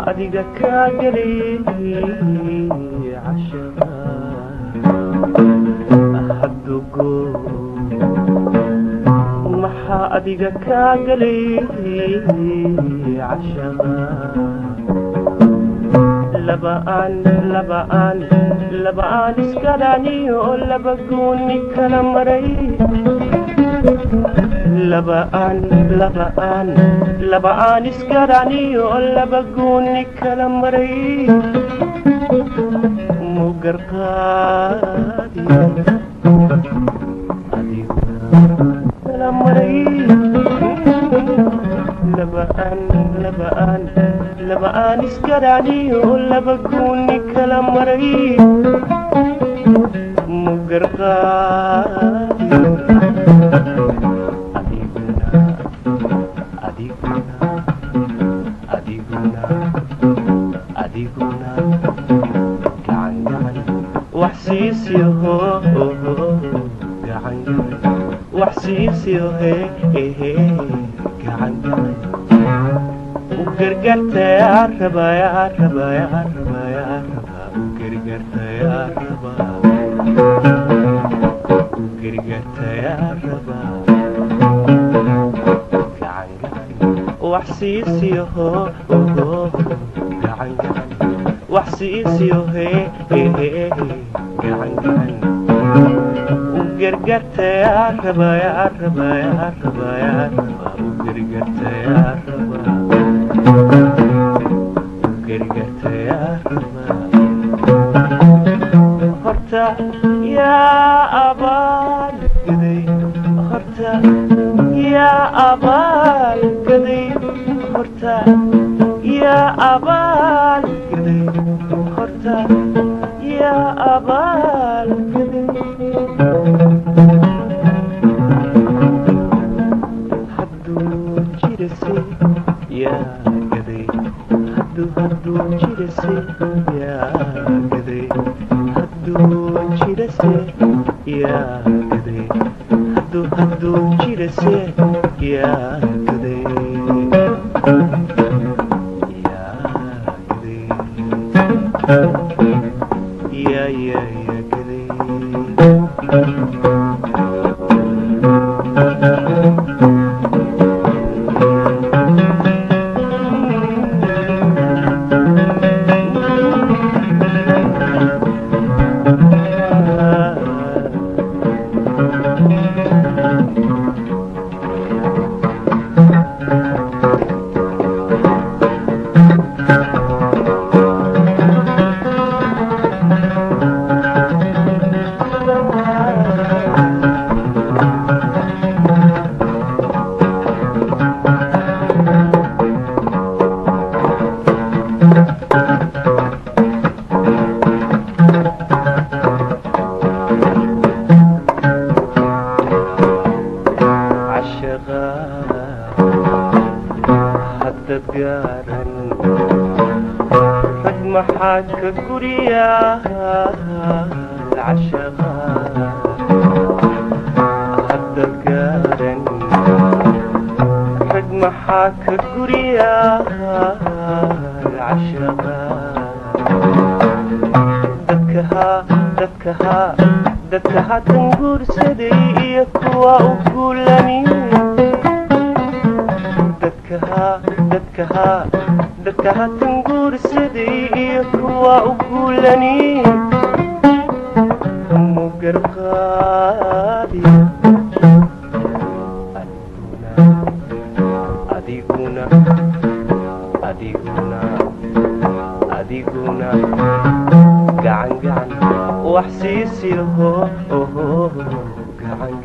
adiga ka galay ashqa ahdugo maxa adiga ka galay ashqa labaan iskadaniyo labaguni kala maray labaan iskaraniyo labaguni kala maray mugarqaadi adiguna kala maray labaan iskaraniyo labaguni kala maray mugarqaadi adiguna gacan waxsiisiyo gacan waxsiisiyo gacan u gargartaya rabaya u gargartaya waxsiisiyo gacan waxsiisiyo gacan u gargartaya rabaya u gargartaya horta yaa abaal gaday horta yaa abaal gaday horta yaa abaal gaday horta yaa abaal gaday hadduu jirase yaa gaday hadduu jirase yaa gaday hadduu jirase yaa gaday hadduu jirase yaa gaday haddad gaaran rag maxaa ka guriyaa cashaqa haddad gaaran rag maxaa ka guriyaa cashaqa dadka haatan guursaday iyo kuwa u guulani dadka haatan guursaday iyo kuwa u guulani mugarqaadi adiguna gacan wax siisiyo gacan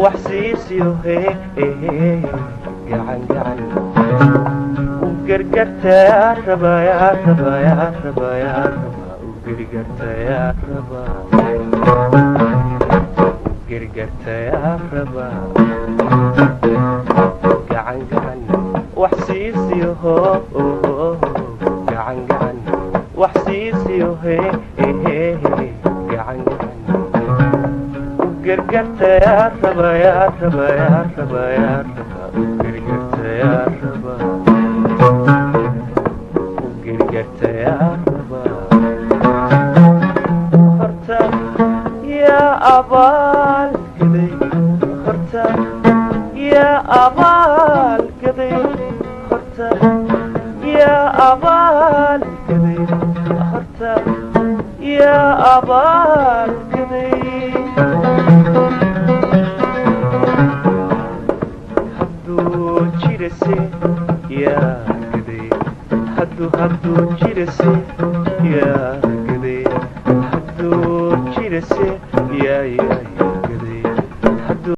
wax siisiyo gacan u gargartaa rabaa u gargartaa rabaa gacan wax siisiyo gacan wax siisiyo gacan u gargartaa rabaa u gargartaa rabaa horta yaa abaalgaday horta yaa abaalgaday horta yaa abaalgaday horta yaa abaalgaday hadduu jirase yaa gaday hadduu jirase yaa gaday hadduu jirase yaa